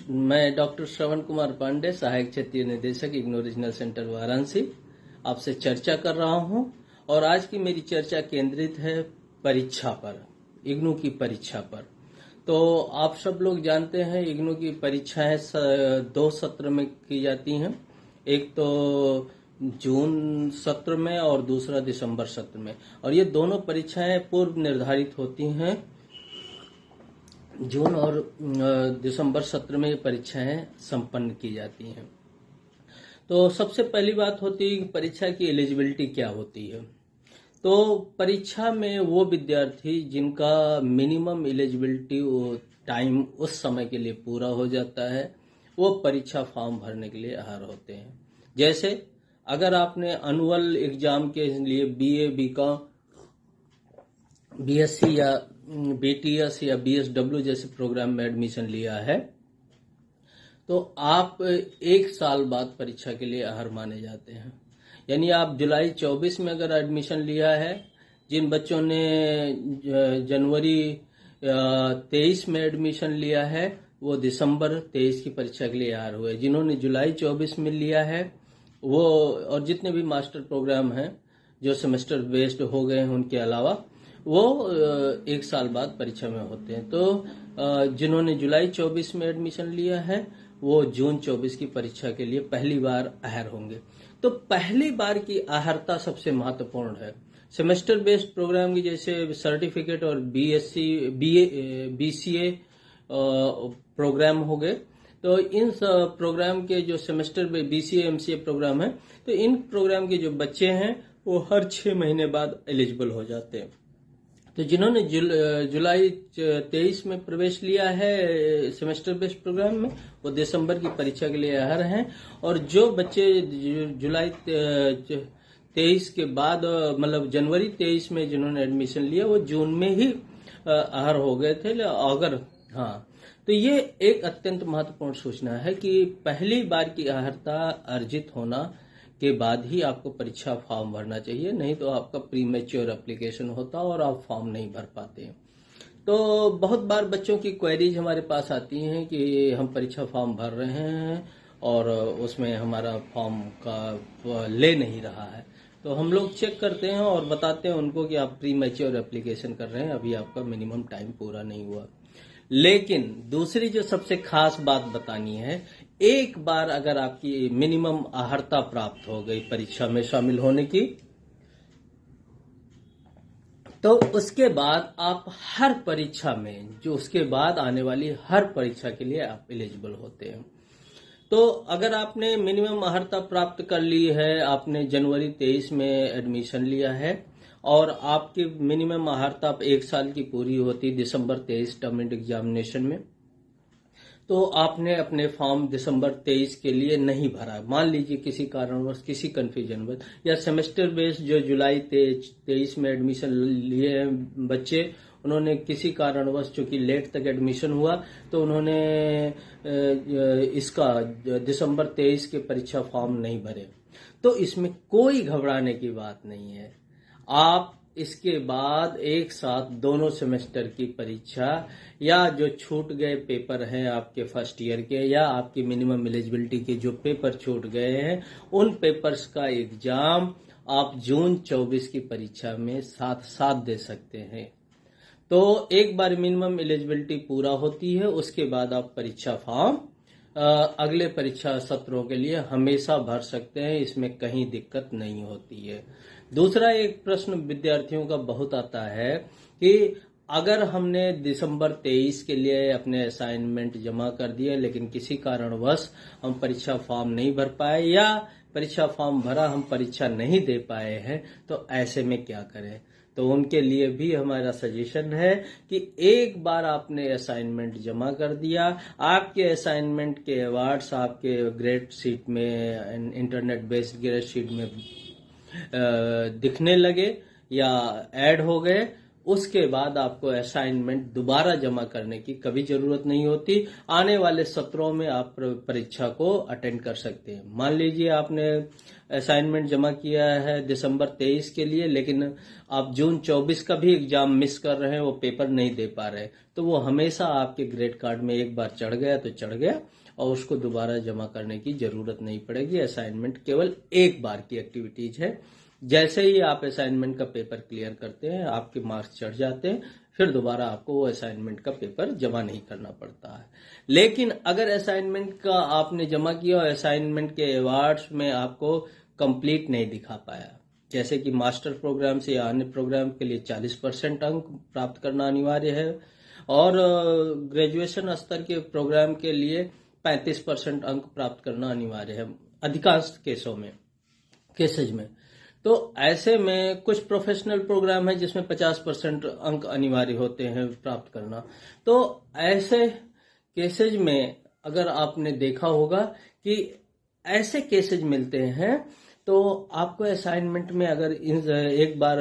मैं डॉक्टर श्रवण कुमार पांडे, सहायक क्षेत्रीय निदेशक इग्नू रीजनल सेंटर वाराणसी, आपसे चर्चा कर रहा हूं। और आज की मेरी चर्चा केंद्रित है परीक्षा पर, इग्नू की परीक्षा पर। तो आप सब लोग जानते हैं इग्नू की परीक्षाएं 2 सत्र में की जाती हैं। एक तो जून सत्र में और दूसरा दिसंबर सत्र में। और ये दोनों परीक्षाएं पूर्व निर्धारित होती हैं। जून और दिसंबर सत्र में ये परीक्षाएं संपन्न की जाती हैं। तो सबसे पहली बात होती है कि परीक्षा की एलिजिबिलिटी क्या होती है। तो परीक्षा में वो विद्यार्थी जिनका मिनिमम एलिजिबिलिटी टाइम उस समय के लिए पूरा हो जाता है, वो परीक्षा फॉर्म भरने के लिए अर्ह होते हैं। जैसे अगर आपने एनुअल एग्जाम के लिए बीए, बीकॉम, बीएससी या बीटीएस या बीएसडब्ल्यू जैसे प्रोग्राम में एडमिशन लिया है, तो आप 1 साल बाद परीक्षा के लिए अर्ह माने जाते हैं। यानी आप जुलाई 24 में अगर एडमिशन लिया है, जिन बच्चों ने जनवरी 23 में एडमिशन लिया है, वो दिसंबर 23 की परीक्षा के लिए अर्ह हुए। जिन्होंने जुलाई 24 में लिया है वो, और जितने भी मास्टर प्रोग्राम हैं जो सेमेस्टर बेस्ड हो गए हैं उनके अलावा, वो 1 साल बाद परीक्षा में होते हैं। तो जिन्होंने जुलाई 24 में एडमिशन लिया है वो जून 24 की परीक्षा के लिए पहली बार अर्ह होंगे। तो पहली बार की अर्हता सबसे महत्वपूर्ण है। सेमेस्टर बेस्ड प्रोग्राम की जैसे सर्टिफिकेट और बीएससी, बीसीए प्रोग्राम हो गए, तो इन प्रोग्राम के जो सेमेस्टर में बीसीए एमसीए प्रोग्राम है, तो इन प्रोग्राम के जो बच्चे हैं वो हर 6 महीने बाद एलिजिबल हो जाते हैं। तो जिन्होंने जुलाई 23 में प्रवेश लिया है सेमेस्टर बेस्ड प्रोग्राम में, वो दिसंबर की परीक्षा के लिए अर्ह हैं। और जो बच्चे जुलाई 23 के बाद, मतलब जनवरी 23 में जिन्होंने एडमिशन लिया, वो जून में ही अर्ह हो गए थे। अगर तो ये एक अत्यंत महत्वपूर्ण सूचना है कि पहली बार की अर्हता अर्जित होना के बाद ही आपको परीक्षा फॉर्म भरना चाहिए, नहीं तो आपका प्रीमेच्योर एप्लीकेशन होता और आप फॉर्म नहीं भर पाते। तो बहुत बार बच्चों की क्वेरीज हमारे पास आती हैं कि हम परीक्षा फॉर्म भर रहे हैं और उसमें हमारा फॉर्म का ले नहीं रहा है। तो हम लोग चेक करते हैं और बताते हैं उनको कि आप प्रीमेच्योर एप्लीकेशन कर रहे हैं, अभी आपका मिनिमम टाइम पूरा नहीं हुआ। लेकिन दूसरी जो सबसे खास बात बतानी है, एक बार अगर आपकी मिनिमम अर्हता प्राप्त हो गई परीक्षा में शामिल होने की, तो उसके बाद आप हर परीक्षा में, जो उसके बाद आने वाली हर परीक्षा के लिए आप एलिजिबल होते हैं। तो अगर आपने मिनिमम अर्हता प्राप्त कर ली है, आपने जनवरी 23 में एडमिशन लिया है और आपकी मिनिमम अर्हता 1 साल की पूरी होती दिसंबर 23 टर्म एंड एग्जामिनेशन में, तो आपने अपने फॉर्म दिसंबर 23 के लिए नहीं भरा। मान लीजिए किसी कारणवश, किसी कंफ्यूजन वश, या सेमेस्टर बेस्ड जो जुलाई 23 में एडमिशन लिए बच्चे, उन्होंने किसी कारणवश, चूंकि लेट तक एडमिशन हुआ, तो उन्होंने इसका दिसंबर 23 के परीक्षा फॉर्म नहीं भरे। तो इसमें कोई घबराने की बात नहीं है। आप इसके बाद एक साथ दोनों सेमेस्टर की परीक्षा, या जो छूट गए पेपर हैं आपके फर्स्ट ईयर के, या आपकी मिनिमम एलिजिबिलिटी के जो पेपर छूट गए हैं, उन पेपर्स का एग्जाम आप जून 24 की परीक्षा में साथ साथ दे सकते हैं। तो एक बार मिनिमम एलिजिबिलिटी पूरा होती है, उसके बाद आप परीक्षा फॉर्म अगले परीक्षा सत्रों के लिए हमेशा भर सकते हैं, इसमें कहीं दिक्कत नहीं होती है। दूसरा एक प्रश्न विद्यार्थियों का बहुत आता है कि अगर हमने दिसंबर 23 के लिए अपने असाइनमेंट जमा कर दिए, लेकिन किसी कारणवश हम परीक्षा फॉर्म नहीं भर पाए, या परीक्षा फॉर्म भरा हम परीक्षा नहीं दे पाए हैं, तो ऐसे में क्या करें। तो उनके लिए भी हमारा सजेशन है कि एक बार आपने असाइनमेंट जमा कर दिया, आपके असाइनमेंट के अवार्ड्स आपके ग्रेड शीट में, इंटरनेट बेस्ड ग्रेड शीट में दिखने लगे या ऐड हो गए, उसके बाद आपको असाइनमेंट दोबारा जमा करने की कभी जरूरत नहीं होती। आने वाले सत्रों में आप परीक्षा को अटेंड कर सकते हैं। मान लीजिए आपने असाइनमेंट जमा किया है दिसंबर 23 के लिए, लेकिन आप जून 24 का भी एग्जाम मिस कर रहे हैं, वो पेपर नहीं दे पा रहे, तो वो हमेशा आपके ग्रेड कार्ड में एक बार चढ़ गया तो चढ़ गया, और उसको दोबारा जमा करने की जरूरत नहीं पड़ेगी। असाइनमेंट केवल एक बार की एक्टिविटीज है। जैसे ही आप असाइनमेंट का पेपर क्लियर करते हैं, आपके मार्क्स चढ़ जाते हैं, फिर दोबारा आपको वो असाइनमेंट का पेपर जमा नहीं करना पड़ता है। लेकिन अगर असाइनमेंट का आपने जमा किया और असाइनमेंट के अवार्ड्स में आपको कंप्लीट नहीं दिखा पाया, जैसे कि मास्टर प्रोग्राम से या अन्य प्रोग्राम के लिए 40% अंक प्राप्त करना अनिवार्य है, और ग्रेजुएशन स्तर के प्रोग्राम के लिए 35% अंक प्राप्त करना अनिवार्य है अधिकांश केसेज में। तो ऐसे में कुछ प्रोफेशनल प्रोग्राम है जिसमें 50% अंक अनिवार्य होते हैं प्राप्त करना। तो ऐसे केसेज में अगर आपने देखा होगा कि ऐसे केसेज मिलते हैं, तो आपको असाइनमेंट में अगर एक बार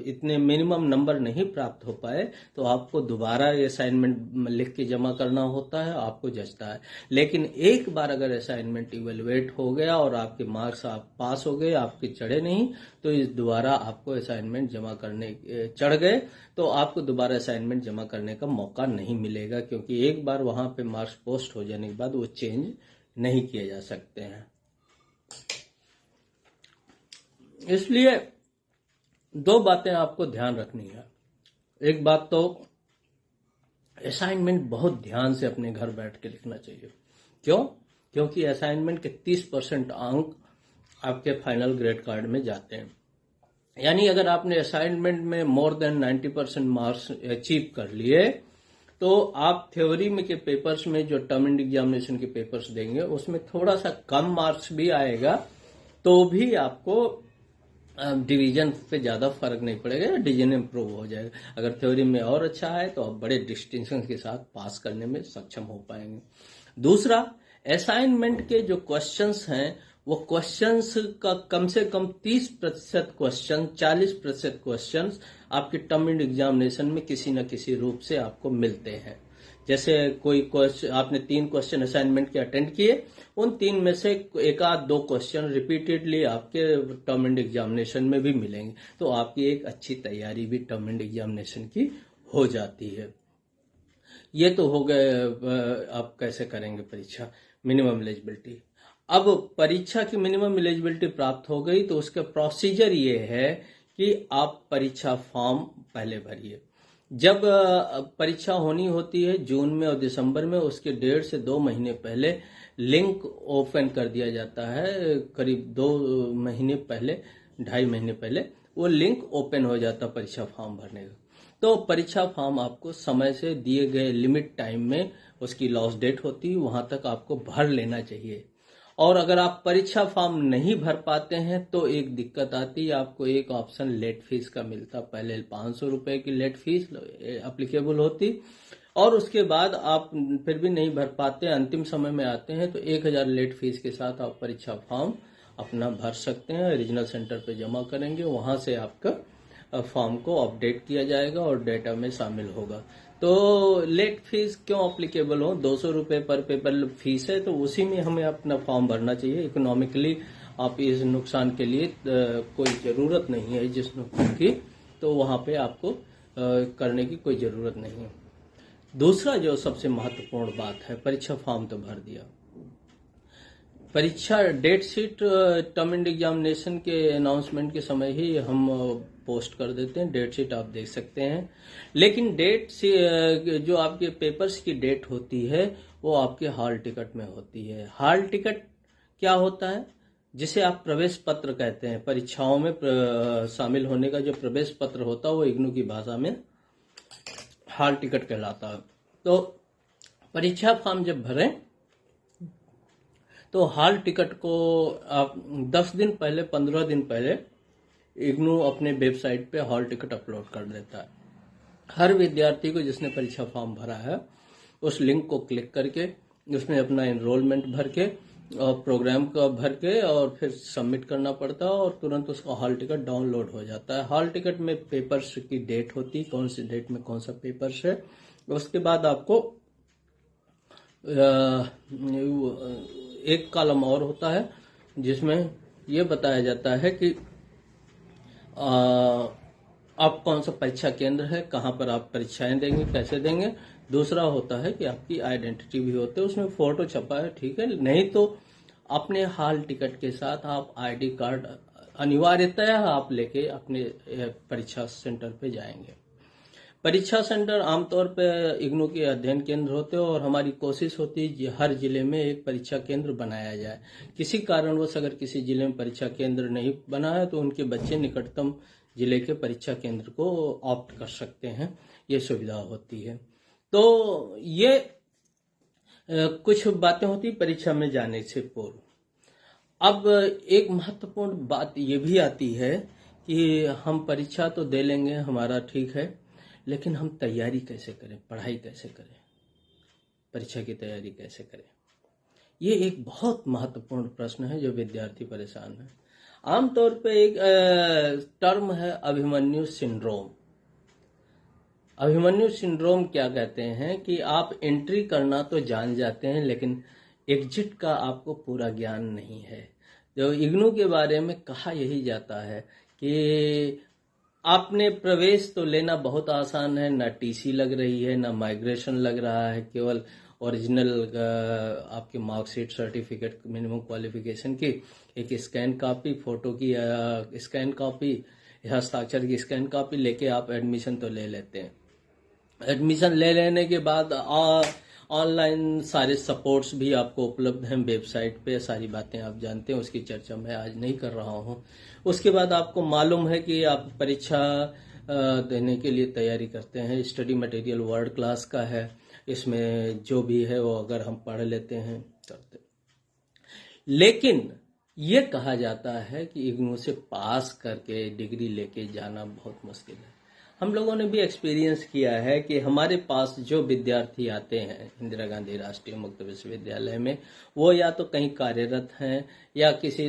इतने मिनिमम नंबर नहीं प्राप्त हो पाए, तो आपको दोबारा असाइनमेंट लिख के जमा करना होता है, आपको जचता है। लेकिन एक बार अगर असाइनमेंट इवेलुएट हो गया और आपके मार्क्स आप पास हो गए, आपके चढ़े नहीं, तो इस दोबारा आपको असाइनमेंट जमा करने चढ़ गए तो आपको दोबारा असाइनमेंट जमा करने का मौका नहीं मिलेगा, क्योंकि एक बार वहां पे मार्क्स पोस्ट हो जाने के बाद वो चेंज नहीं किए जा सकते हैं। इसलिए दो बातें आपको ध्यान रखनी है। एक बात तो असाइनमेंट बहुत ध्यान से अपने घर बैठ के लिखना चाहिए। क्यों? क्योंकि असाइनमेंट के 30% अंक आपके फाइनल ग्रेड कार्ड में जाते हैं। यानी अगर आपने असाइनमेंट में मोर देन 90% मार्क्स अचीव कर लिए, तो आप थ्योरी में के पेपर्स में जो टर्म एंड एग्जामिनेशन के पेपर्स देंगे उसमें थोड़ा सा कम मार्क्स भी आएगा, तो भी आपको डिवीजन पे ज्यादा फर्क नहीं पड़ेगा, डिवीजन इंप्रूव हो जाएगा। अगर थ्योरी में और अच्छा है तो आप बड़े डिस्टिंक्शन के साथ पास करने में सक्षम हो पाएंगे। दूसरा, असाइनमेंट के जो क्वेश्चंस हैं, वो क्वेश्चंस का कम से कम 30% क्वेश्चन, 40% क्वेश्चंस आपके टर्म एंड एग्जामिनेशन में किसी न किसी रूप से आपको मिलते हैं। जैसे कोई क्वेश्चन, आपने 3 क्वेश्चन असाइनमेंट के अटेंड किए, उन 3 में से एक आध 2 क्वेश्चन रिपीटेडली आपके टर्म एंड एग्जामिनेशन में भी मिलेंगे, तो आपकी एक अच्छी तैयारी भी टर्म एंड एग्जामिनेशन की हो जाती है। ये तो हो गए आप कैसे करेंगे परीक्षा, मिनिमम एलिजिबिलिटी। अब परीक्षा की मिनिमम एलिजिबिलिटी प्राप्त हो गई तो उसका प्रोसीजर ये है कि आप परीक्षा फॉर्म पहले भरिए। जब परीक्षा होनी होती है जून में और दिसंबर में, उसके 1.5 से 2 महीने पहले लिंक ओपन कर दिया जाता है। करीब 2 महीने पहले, 2.5 महीने पहले वो लिंक ओपन हो जाता है परीक्षा फॉर्म भरने का। तो परीक्षा फॉर्म आपको समय से दिए गए लिमिट टाइम में, उसकी लास्ट डेट होती है, वहां तक आपको भर लेना चाहिए। और अगर आप परीक्षा फॉर्म नहीं भर पाते हैं तो एक दिक्कत आती है, आपको एक ऑप्शन लेट फीस का मिलता। पहले 500 रुपए की लेट फीस एप्लीकेबल होती, और उसके बाद आप फिर भी नहीं भर पाते, अंतिम समय में आते हैं, तो 1000 लेट फीस के साथ आप परीक्षा फॉर्म अपना भर सकते हैं। रीजनल सेंटर पे जमा करेंगे, वहां से आपका फॉर्म को अपडेट किया जाएगा और डेटा में शामिल होगा। तो लेट फीस क्यों अप्लीकेबल हो, 200 रुपए पर पेपर फीस है, तो उसी में हमें अपना फॉर्म भरना चाहिए। इकोनॉमिकली आप इस नुकसान के लिए कोई जरूरत नहीं है जिस नुकसान की, तो वहां पे आपको करने की कोई जरूरत नहीं है। दूसरा जो सबसे महत्वपूर्ण बात है, परीक्षा फॉर्म तो भर दिया, परीक्षा date sheet term end examination के अनाउंसमेंट के समय ही हम पोस्ट कर देते हैं, डेट शीट आप देख सकते हैं। लेकिन डेट से जो आपके पेपर्स की डेट होती है वो आपके हॉल टिकट में होती है। हॉल टिकट क्या होता है? जिसे आप प्रवेश पत्र कहते हैं। परीक्षाओं में शामिल होने का जो प्रवेश पत्र होता है वो इग्नू की भाषा में हॉल टिकट कहलाता है। तो परीक्षा फॉर्म जब भरें तो हॉल टिकट को आप 10 दिन पहले, 15 दिन पहले इग्नू अपने वेबसाइट पे हॉल टिकट अपलोड कर देता है। हर विद्यार्थी को जिसने परीक्षा फॉर्म भरा है उस लिंक को क्लिक करके उसमें अपना एनरोलमेंट भर के और प्रोग्राम का भर के और फिर सबमिट करना पड़ता है और तुरंत उसका हॉल टिकट डाउनलोड हो जाता है। हॉल टिकट में पेपर्स की डेट होती है, कौन सी डेट में कौन सा पेपर्स है। उसके बाद आपको एक कॉलम और होता है जिसमें यह बताया जाता है कि आप कौन सा परीक्षा केंद्र है, कहाँ पर आप परीक्षाएं देंगे, कैसे देंगे। दूसरा होता है कि आपकी आइडेंटिटी भी होती है, उसमें फोटो छपा है, ठीक है। नहीं तो अपने हॉल टिकट के साथ आप आईडी कार्ड अनिवार्यतया आप लेके अपने परीक्षा सेंटर पे जाएंगे। परीक्षा सेंटर आमतौर पर इग्नू के अध्ययन केंद्र होते हैं और हमारी कोशिश होती है कि हर जिले में एक परीक्षा केंद्र बनाया जाए। किसी कारणवश अगर किसी जिले में परीक्षा केंद्र नहीं बना है तो उनके बच्चे निकटतम जिले के परीक्षा केंद्र को ऑप्ट कर सकते हैं, ये सुविधा होती है। तो ये कुछ बातें होती परीक्षा में जाने से पूर्व। अब एक महत्वपूर्ण बात ये भी आती है कि हम परीक्षा तो दे लेंगे, हमारा ठीक है, लेकिन हम तैयारी कैसे करें, पढ़ाई कैसे करें, परीक्षा की तैयारी कैसे करें। ये एक बहुत महत्वपूर्ण प्रश्न है जो विद्यार्थी परेशान है। आमतौर पे एक टर्म है अभिमन्यु सिंड्रोम। अभिमन्यु सिंड्रोम क्या कहते हैं कि आप एंट्री करना तो जान जाते हैं लेकिन एग्जिट का आपको पूरा ज्ञान नहीं है। जो इग्नू के बारे में कहा यही जाता है कि आपने प्रवेश तो लेना बहुत आसान है, ना टीसी लग रही है, ना माइग्रेशन लग रहा है, केवल ओरिजिनल आपके मार्कशीट, सर्टिफिकेट, मिनिमम क्वालिफिकेशन की एक स्कैन कॉपी, फोटो की स्कैन कॉपी, हस्ताक्षर की स्कैन कॉपी लेके आप एडमिशन तो ले लेते हैं। एडमिशन ले लेने के बाद ऑनलाइन सारे सपोर्ट्स भी आपको उपलब्ध हैं वेबसाइट पे, सारी बातें आप जानते हैं, उसकी चर्चा मैं आज नहीं कर रहा हूं। उसके बाद आपको मालूम है कि आप परीक्षा देने के लिए तैयारी करते हैं। स्टडी मटेरियल वर्ल्ड क्लास का है, इसमें जो भी है वो अगर हम पढ़ लेते हैं करते। लेकिन ये कहा जाता है कि इग्नू से पास करके डिग्री लेके जाना बहुत मुश्किल है। हम लोगों ने भी एक्सपीरियंस किया है कि हमारे पास जो विद्यार्थी आते हैं इंदिरा गांधी राष्ट्रीय मुक्त विश्वविद्यालय में, वो या तो कहीं कार्यरत हैं या किसी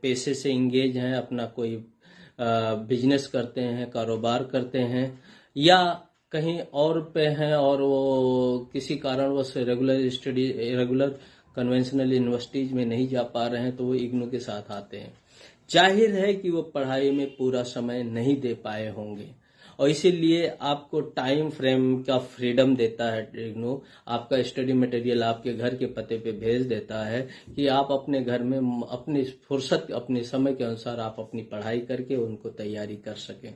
पेशे से इंगेज हैं, अपना कोई बिजनेस करते हैं, कारोबार करते हैं, या कहीं और पे हैं और वो किसी कारणवश रेगुलर कन्वेंशनल यूनिवर्सिटीज में नहीं जा पा रहे हैं, तो वो इग्नू के साथ आते हैं। जाहिर है कि वो पढ़ाई में पूरा समय नहीं दे पाए होंगे और इसीलिए आपको टाइम फ्रेम का फ्रीडम देता है इग्नू। आपका स्टडी मटेरियल आपके घर के पते पे भेज देता है कि आप अपने घर में अपनी फुर्सत, अपने समय के अनुसार आप अपनी पढ़ाई करके उनको तैयारी कर सकें।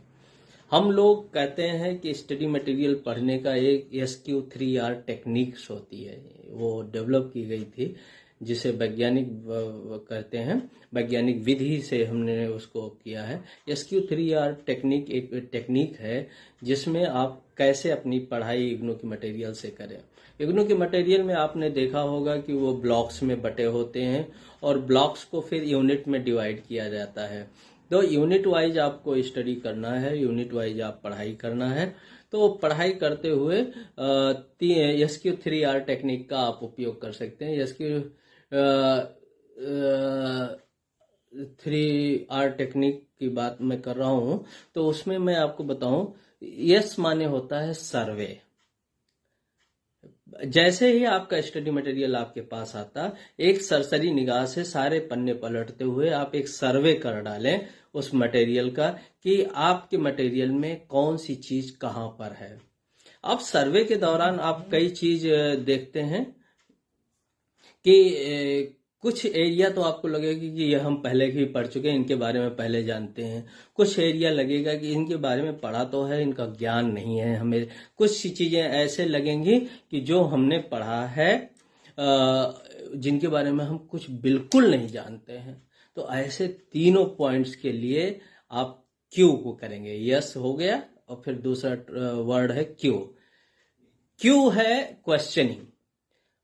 हम लोग कहते हैं कि स्टडी मटेरियल पढ़ने का एक SQ3R टेक्निक्स होती है, वो डेवलप की गई थी, जिसे वैज्ञानिक कहते हैं, वैज्ञानिक विधि से हमने उसको किया है। SQ3R टेक्निक एक टेक्निक है जिसमें आप कैसे अपनी पढ़ाई इग्नू के मटेरियल से करें। इग्नू के मटेरियल में आपने देखा होगा कि वो ब्लॉक्स में बटे होते हैं और ब्लॉक्स को फिर यूनिट में डिवाइड किया जाता है। तो यूनिट वाइज आपको स्टडी करना है, यूनिट वाइज आप पढ़ाई करना है। तो पढ़ाई करते हुए SQ3R टेक्निक का आप उपयोग कर सकते हैं। SQ3R टेक्निक की बात मैं कर रहा हूं तो उसमें मैं आपको बताऊं, यस माने होता है सर्वे। जैसे ही आपका स्टडी मटेरियल आपके पास आता, एक सरसरी निगाह से सारे पन्ने पलटते हुए आप एक सर्वे कर डालें उस मटेरियल का कि आपके मटेरियल में कौन सी चीज कहां पर है। अब सर्वे के दौरान आप कई चीज देखते हैं कि कुछ एरिया तो आपको लगेगा कि ये हम पहले ही पढ़ चुके हैं, इनके बारे में पहले जानते हैं। कुछ एरिया लगेगा कि इनके बारे में पढ़ा तो है, इनका ज्ञान नहीं है हमें। कुछ चीजें ऐसे लगेंगी कि जो हमने पढ़ा है, जिनके बारे में हम कुछ बिल्कुल नहीं जानते हैं। तो ऐसे तीनों पॉइंट्स के लिए आप क्यू को करेंगे। यस हो गया और फिर दूसरा वर्ड है क्यू। क्यू है क्वेश्चनिंग।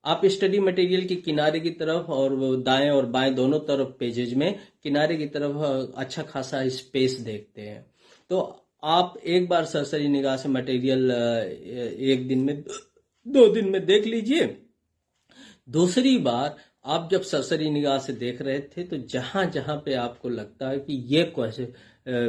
आप स्टडी मटेरियल के किनारे की तरफ और दाएं और बाएं दोनों तरफ पेजेज में किनारे की तरफ अच्छा खासा स्पेस देखते हैं। तो आप एक बार सरसरी निगाह से मटेरियल एक दिन में, 2 दिन में देख लीजिए। दूसरी बार आप जब सरसरी निगाह से देख रहे थे तो जहां जहां पे आपको लगता है कि ये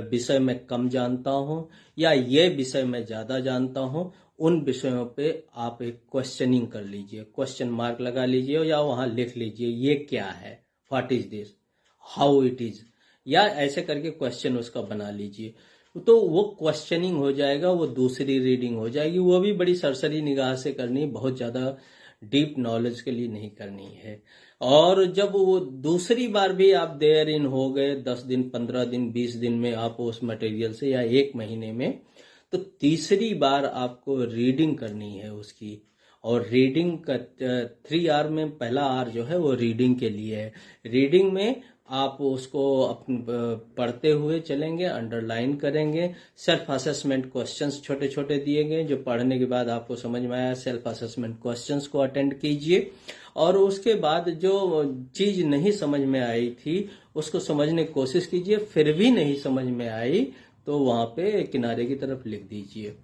विषय मैं कम जानता हूं या ये विषय मैं ज्यादा जानता हूं, उन विषयों पे आप एक क्वेश्चनिंग कर लीजिए, क्वेश्चन मार्क लगा लीजिए या वहां लिख लीजिए ये क्या है, what is this, how it is, या ऐसे करके क्वेश्चन उसका बना लीजिए। तो वो क्वेश्चनिंग हो जाएगा, वो दूसरी रीडिंग हो जाएगी। वो भी बड़ी सरसरी निगाह से करनी, बहुत ज्यादा डीप नॉलेज के लिए नहीं करनी है। और जब वो दूसरी बार भी आप देयर इन हो गए, 10 दिन, 15 दिन, 20 दिन में आप उस मटेरियल से, या 1 महीने में, तो तीसरी बार आपको रीडिंग करनी है उसकी। और रीडिंग का 3R में पहला R जो है वो रीडिंग के लिए है। रीडिंग में आप उसको पढ़ते हुए चलेंगे, अंडरलाइन करेंगे, सेल्फ असेसमेंट क्वेश्चंस छोटे छोटे दिए गए, जो पढ़ने के बाद आपको समझ में आया सेल्फ असेसमेंट क्वेश्चंस को अटेंड कीजिए। और उसके बाद जो चीज नहीं समझ में आई थी उसको समझने की कोशिश कीजिए, फिर भी नहीं समझ में आई तो वहां पे किनारे की तरफ लिख दीजिए।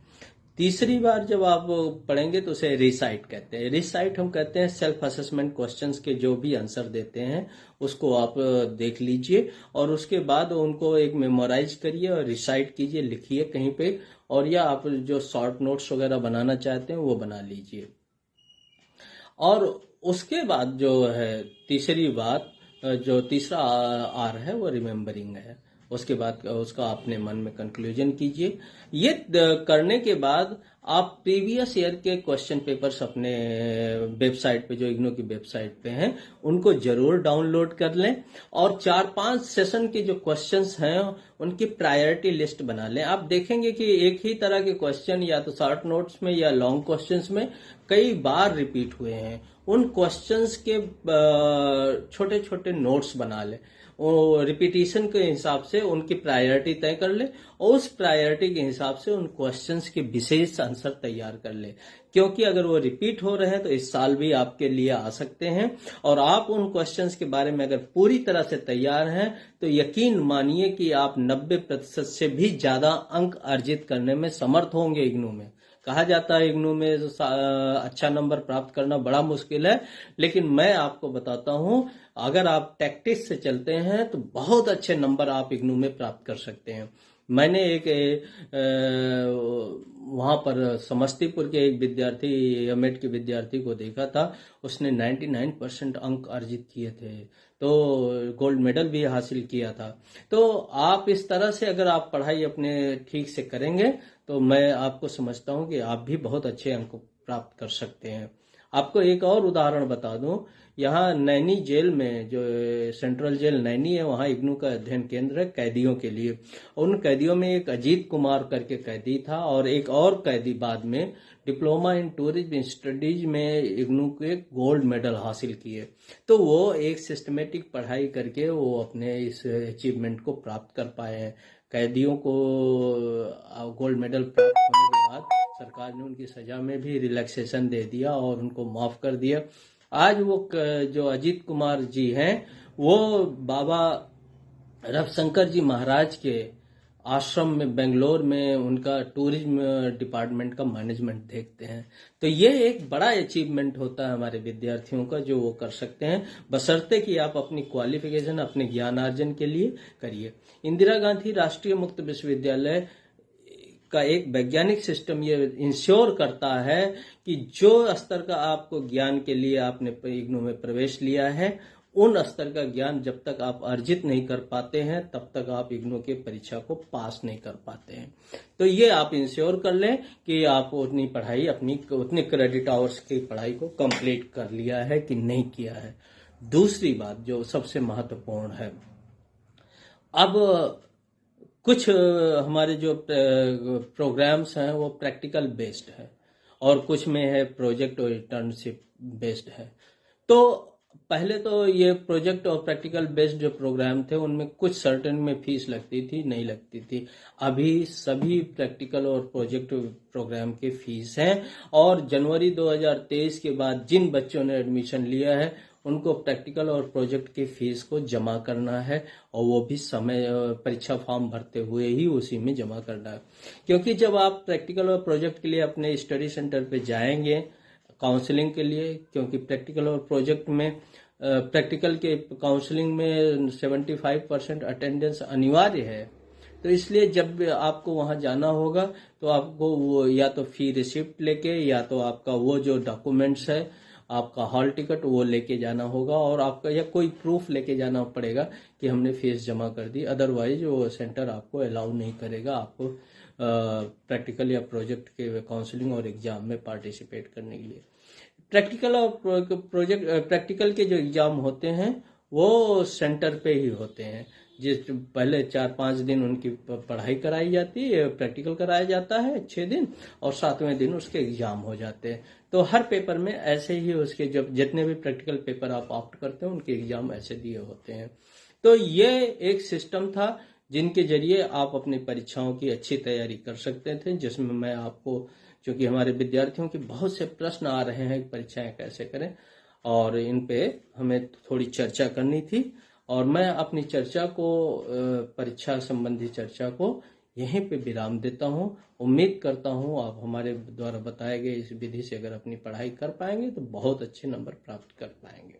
तीसरी बार जब आप पढ़ेंगे तो उसे रिसाइट कहते हैं। रिसाइट हम कहते हैं सेल्फ असेसमेंट क्वेश्चंस के जो भी आंसर देते हैं उसको आप देख लीजिए और उसके बाद उनको एक मेमोराइज करिए और रिसाइट कीजिए, लिखिए कहीं पे, और या आप जो शॉर्ट नोट्स वगैरह बनाना चाहते हैं वो बना लीजिए। और उसके बाद जो है तीसरी बात, जो तीसरा आर है वो रिमेम्बरिंग है। उसके बाद उसका अपने मन में कंक्लूजन कीजिए। ये करने के बाद आप प्रीवियस ईयर के क्वेश्चन पेपर्स अपने वेबसाइट पे, जो इग्नू की वेबसाइट पे हैं, उनको जरूर डाउनलोड कर लें और 4-5 सेशन के जो क्वेश्चंस हैं उनकी प्रायोरिटी लिस्ट बना लें। आप देखेंगे कि एक ही तरह के क्वेश्चन या तो शॉर्ट नोट्स में या लॉन्ग क्वेश्चंस में कई बार रिपीट हुए हैं। उन क्वेश्चंस के छोटे छोटे नोट्स बना लें, वो रिपीटिशन के हिसाब से उनकी प्रायोरिटी तय कर ले और उस प्रायोरिटी के हिसाब से उन क्वेश्चंस के विशेष आंसर तैयार कर ले, क्योंकि अगर वो रिपीट हो रहे हैं तो इस साल भी आपके लिए आ सकते हैं। और आप उन क्वेश्चंस के बारे में अगर पूरी तरह से तैयार हैं तो यकीन मानिए कि आप 90% से भी ज्यादा अंक अर्जित करने में समर्थ होंगे। इग्नू में कहा जाता है इग्नू में अच्छा नंबर प्राप्त करना बड़ा मुश्किल है, लेकिन मैं आपको बताता हूं अगर आप टैक्टिस से चलते हैं तो बहुत अच्छे नंबर आप इग्नू में प्राप्त कर सकते हैं। मैंने एक वहां पर समस्तीपुर के एक विद्यार्थी, एमएड के विद्यार्थी को देखा था, उसने 99% अंक अर्जित किए थे, तो गोल्ड मेडल भी हासिल किया था। तो आप इस तरह से अगर आप पढ़ाई अपने ठीक से करेंगे तो मैं आपको समझता हूं कि आप भी बहुत अच्छे अंक प्राप्त कर सकते हैं। आपको एक और उदाहरण बता दूं, यहाँ नैनी जेल में, जो सेंट्रल जेल नैनी है, वहाँ इग्नू का अध्ययन केंद्र है कैदियों के लिए। उन कैदियों में एक अजीत कुमार करके कैदी था और एक और कैदी बाद में डिप्लोमा इन टूरिज्म स्टडीज में इग्नू के गोल्ड मेडल हासिल किए। तो वो एक सिस्टमेटिक पढ़ाई करके वो अपने इस अचीवमेंट को प्राप्त कर पाए हैं। कैदियों को गोल्ड मेडल प्राप्त होने के बाद सरकार ने उनकी सजा में भी रिलैक्सेशन दे दिया और उनको माफ कर दिया। आज वो जो अजीत कुमार जी हैं वो बाबा रविशंकर जी महाराज के आश्रम में बेंगलोर में उनका टूरिज्म डिपार्टमेंट का मैनेजमेंट देखते हैं। तो ये एक बड़ा अचीवमेंट होता है हमारे विद्यार्थियों का, जो वो कर सकते हैं, बशर्ते कि आप अपनी क्वालिफिकेशन अपने ज्ञानार्जन के लिए करिए। इंदिरा गांधी राष्ट्रीय मुक्त विश्वविद्यालय का एक वैज्ञानिक सिस्टम ये इंश्योर करता है कि जो स्तर का आपको ज्ञान के लिए आपने इग्नू में प्रवेश लिया है, उन स्तर का ज्ञान जब तक आप अर्जित नहीं कर पाते हैं तब तक आप इग्नू की परीक्षा को पास नहीं कर पाते हैं। तो ये आप इंश्योर कर लें कि आप उतनी पढ़ाई, अपनी उतने क्रेडिट आवर्स की पढ़ाई को कंप्लीट कर लिया है कि नहीं किया है। दूसरी बात जो सबसे महत्वपूर्ण है, अब कुछ हमारे जो प्रोग्राम्स हैं वो प्रैक्टिकल बेस्ड है और कुछ में है प्रोजेक्ट और इंटर्नशिप बेस्ड है। तो पहले तो ये प्रोजेक्ट और प्रैक्टिकल बेस्ड जो प्रोग्राम थे उनमें कुछ सर्टेन में फीस लगती थी, नहीं लगती थी। अभी सभी प्रैक्टिकल और प्रोजेक्ट प्रोग्राम की फीस है और जनवरी 2023 के बाद जिन बच्चों ने एडमिशन लिया है उनको प्रैक्टिकल और प्रोजेक्ट की फीस को जमा करना है और वो भी समय परीक्षा फॉर्म भरते हुए ही उसी में जमा करना है। क्योंकि जब आप प्रैक्टिकल और प्रोजेक्ट के लिए अपने स्टडी सेंटर पे जाएंगे काउंसलिंग के लिए, क्योंकि प्रैक्टिकल और प्रोजेक्ट में प्रैक्टिकल के काउंसलिंग में 75% अटेंडेंस अनिवार्य है। तो इसलिए जब आपको वहां जाना होगा तो आपको वो या तो फी रिसिप्ट लेके या तो आपका वो जो डॉक्यूमेंट्स है, आपका हॉल टिकट, वो लेके जाना होगा, और आपका या कोई प्रूफ लेके जाना पड़ेगा कि हमने फीस जमा कर दी। अदरवाइज वो सेंटर आपको अलाउ नहीं करेगा आपको प्रैक्टिकल या प्रोजेक्ट के काउंसलिंग और एग्जाम में पार्टिसिपेट करने के लिए। प्रैक्टिकल और प्रैक्टिकल के जो एग्जाम होते हैं वो सेंटर पे ही होते हैं। जिस पहले 4-5 दिन उनकी पढ़ाई कराई जाती है, प्रैक्टिकल कराया जाता है 6 दिन, और 7वें दिन उसके एग्जाम हो जाते हैं। तो हर पेपर में ऐसे ही उसके जब जितने भी प्रैक्टिकल पेपर आप ऑप्ट करते हैं उनके एग्जाम ऐसे दिए होते हैं। तो ये एक सिस्टम था जिनके जरिए आप अपनी परीक्षाओं की अच्छी तैयारी कर सकते थे, जिसमें मैं आपको, क्योंकि हमारे विद्यार्थियों के बहुत से प्रश्न आ रहे हैं परीक्षाएं कैसे करें, और इन पे हमें थोड़ी चर्चा करनी थी, और मैं अपनी चर्चा को, परीक्षा संबंधी चर्चा को यहीं पे विराम देता हूं। उम्मीद करता हूं आप हमारे द्वारा बताए गए इस विधि से अगर अपनी पढ़ाई कर पाएंगे तो बहुत अच्छे नंबर प्राप्त कर पाएंगे।